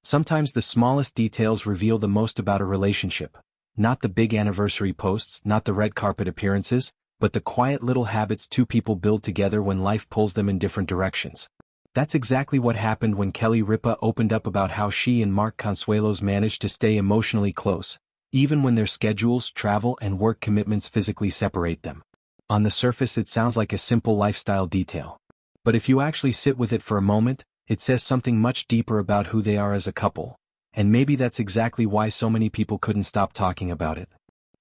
Sometimes the smallest details reveal the most about a relationship. Not the big anniversary posts, not the red carpet appearances, but the quiet little habits two people build together when life pulls them in different directions. That's exactly what happened when Kelly Ripa opened up about how she and Mark Consuelos managed to stay emotionally close, even when their schedules, travel, and work commitments physically separate them. On the surface it sounds like a simple lifestyle detail. But if you actually sit with it for a moment, it says something much deeper about who they are as a couple. And maybe that's exactly why so many people couldn't stop talking about it.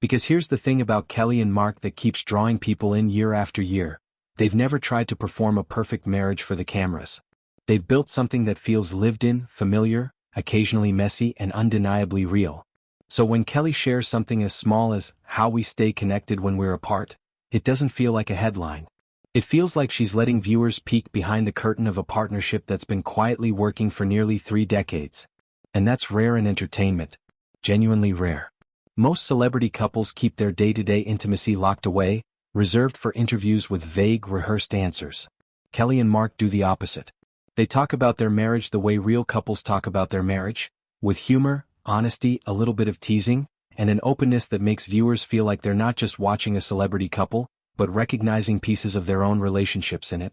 Because here's the thing about Kelly and Mark that keeps drawing people in year after year. They've never tried to perform a perfect marriage for the cameras. They've built something that feels lived in, familiar, occasionally messy, and undeniably real. So when Kelly shares something as small as how we stay connected when we're apart, it doesn't feel like a headline. It feels like she's letting viewers peek behind the curtain of a partnership that's been quietly working for nearly 3 decades. And that's rare in entertainment. Genuinely rare. Most celebrity couples keep their day-to-day intimacy locked away, reserved for interviews with vague, rehearsed answers. Kelly and Mark do the opposite. They talk about their marriage the way real couples talk about their marriage, with humor, honesty, a little bit of teasing, and an openness that makes viewers feel like they're not just watching a celebrity couple, but recognizing pieces of their own relationships in it.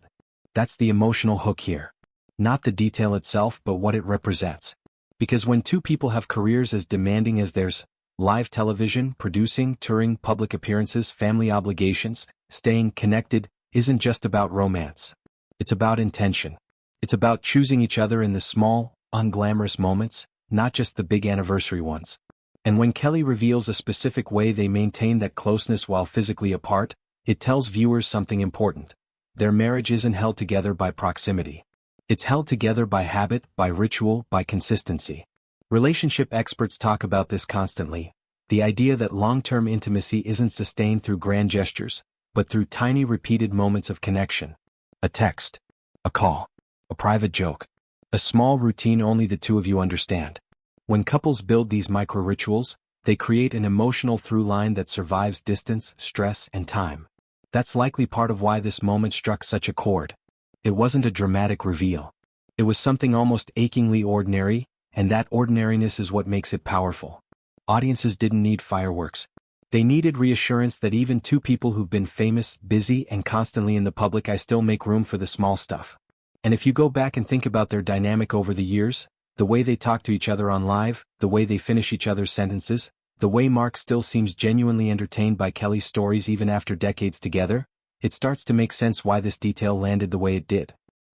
That's the emotional hook here. Not the detail itself, but what it represents. Because when two people have careers as demanding as theirs, live television, producing, touring, public appearances, family obligations, staying connected isn't just about romance. It's about intention. It's about choosing each other in the small, unglamorous moments, not just the big anniversary ones. And when Kelly reveals a specific way they maintain that closeness while physically apart, it tells viewers something important. Their marriage isn't held together by proximity. It's held together by habit, by ritual, by consistency. Relationship experts talk about this constantly. The idea that long-term intimacy isn't sustained through grand gestures, but through tiny repeated moments of connection. A text. A call. A private joke. A small routine only the two of you understand. When couples build these micro-rituals, they create an emotional through line that survives distance, stress, and time. That's likely part of why this moment struck such a chord. It wasn't a dramatic reveal. It was something almost achingly ordinary, and that ordinariness is what makes it powerful. Audiences didn't need fireworks. They needed reassurance that even two people who've been famous, busy, and constantly in the public eye still make room for the small stuff. And if you go back and think about their dynamic over the years, the way they talk to each other on live, the way they finish each other's sentences, the way Mark still seems genuinely entertained by Kelly's stories even after decades together, it starts to make sense why this detail landed the way it did.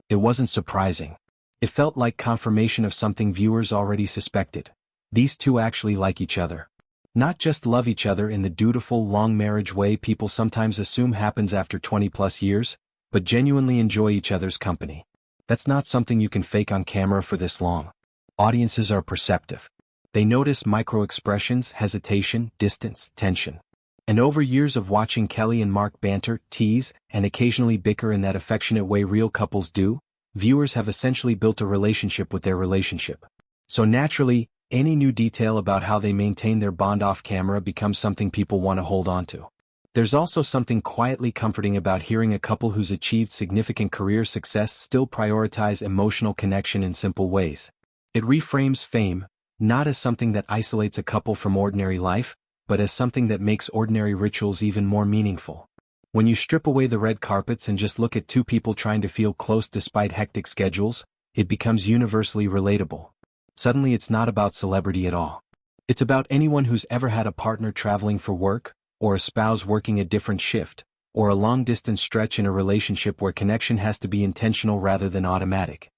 It wasn't surprising. It felt like confirmation of something viewers already suspected. These two actually like each other. Not just love each other in the dutiful long marriage way people sometimes assume happens after 20+ years, but genuinely enjoy each other's company. That's not something you can fake on camera for this long. Audiences are perceptive. They notice micro-expressions, hesitation, distance, tension. And over years of watching Kelly and Mark banter, tease, and occasionally bicker in that affectionate way real couples do, viewers have essentially built a relationship with their relationship. So naturally, any new detail about how they maintain their bond off camera becomes something people want to hold on to. There's also something quietly comforting about hearing a couple who's achieved significant career success still prioritize emotional connection in simple ways. It reframes fame, not as something that isolates a couple from ordinary life, but as something that makes ordinary rituals even more meaningful. When you strip away the red carpets and just look at two people trying to feel close despite hectic schedules, it becomes universally relatable. Suddenly it's not about celebrity at all. It's about anyone who's ever had a partner traveling for work, or a spouse working a different shift, or a long-distance stretch in a relationship where connection has to be intentional rather than automatic.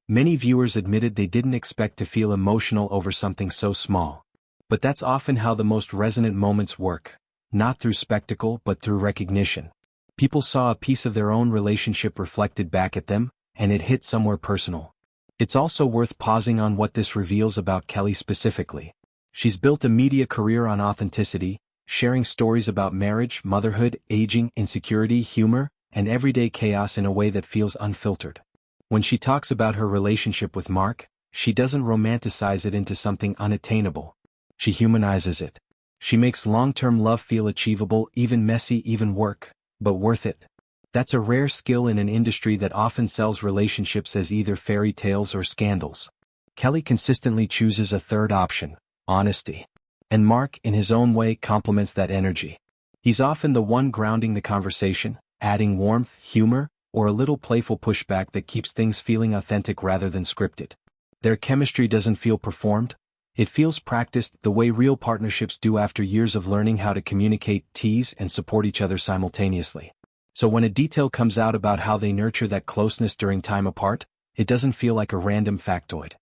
Many viewers admitted they didn't expect to feel emotional over something so small. But that's often how the most resonant moments work, not through spectacle but through recognition. People saw a piece of their own relationship reflected back at them, and it hit somewhere personal. It's also worth pausing on what this reveals about Kelly specifically. She's built a media career on authenticity, sharing stories about marriage, motherhood, aging, insecurity, humor, and everyday chaos in a way that feels unfiltered. When she talks about her relationship with Mark, she doesn't romanticize it into something unattainable. She humanizes it. She makes long-term love feel achievable, even messy, even work, but worth it. That's a rare skill in an industry that often sells relationships as either fairy tales or scandals. Kelly consistently chooses a third option, honesty. And Mark, in his own way, complements that energy. He's often the one grounding the conversation, adding warmth, humor, or a little playful pushback that keeps things feeling authentic rather than scripted. Their chemistry doesn't feel performed. It feels practiced the way real partnerships do after years of learning how to communicate, tease, and support each other simultaneously. So when a detail comes out about how they nurture that closeness during time apart, it doesn't feel like a random factoid.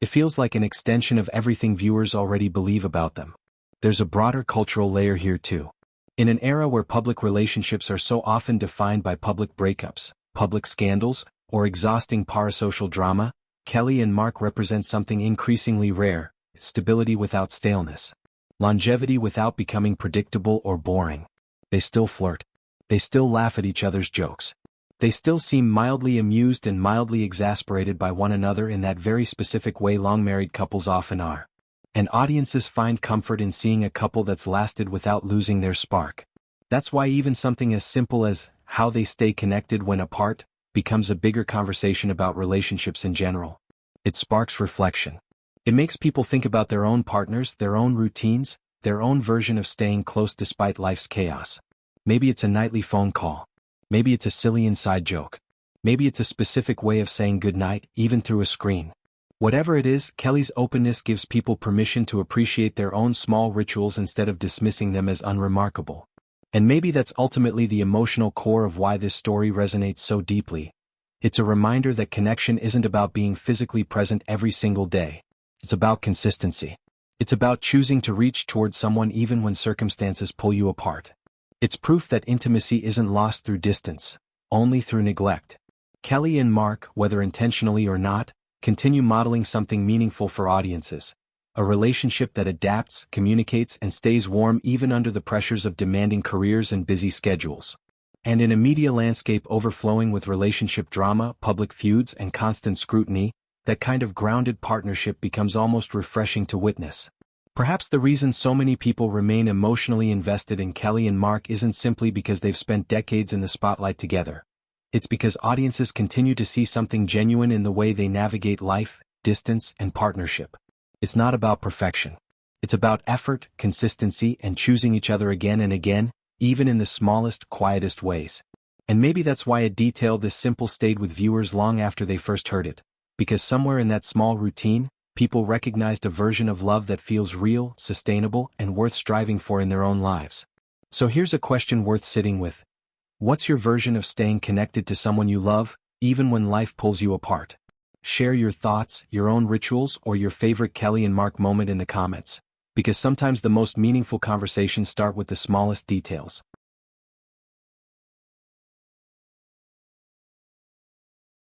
It feels like an extension of everything viewers already believe about them. There's a broader cultural layer here too. In an era where public relationships are so often defined by public breakups, public scandals, or exhausting parasocial drama, Kelly and Mark represent something increasingly rare: stability without staleness. Longevity without becoming predictable or boring. They still flirt. They still laugh at each other's jokes. They still seem mildly amused and mildly exasperated by one another in that very specific way long-married couples often are. And audiences find comfort in seeing a couple that's lasted without losing their spark. That's why even something as simple as how they stay connected when apart becomes a bigger conversation about relationships in general. It sparks reflection. It makes people think about their own partners, their own routines, their own version of staying close despite life's chaos. Maybe it's a nightly phone call. Maybe it's a silly inside joke. Maybe it's a specific way of saying goodnight, even through a screen. Whatever it is, Kelly's openness gives people permission to appreciate their own small rituals instead of dismissing them as unremarkable. And maybe that's ultimately the emotional core of why this story resonates so deeply. It's a reminder that connection isn't about being physically present every single day. It's about consistency. It's about choosing to reach toward someone even when circumstances pull you apart. It's proof that intimacy isn't lost through distance, only through neglect. Kelly and Mark, whether intentionally or not, continue modeling something meaningful for audiences. A relationship that adapts, communicates, and stays warm even under the pressures of demanding careers and busy schedules. And in a media landscape overflowing with relationship drama, public feuds, and constant scrutiny, that kind of grounded partnership becomes almost refreshing to witness. Perhaps the reason so many people remain emotionally invested in Kelly and Mark isn't simply because they've spent decades in the spotlight together. It's because audiences continue to see something genuine in the way they navigate life, distance, and partnership. It's not about perfection. It's about effort, consistency, and choosing each other again and again, even in the smallest, quietest ways. And maybe that's why a detail this simple stayed with viewers long after they first heard it. Because somewhere in that small routine, people recognized a version of love that feels real, sustainable, and worth striving for in their own lives. So here's a question worth sitting with. What's your version of staying connected to someone you love, even when life pulls you apart? Share your thoughts, your own rituals, or your favorite Kelly and Mark moment in the comments. Because sometimes the most meaningful conversations start with the smallest details.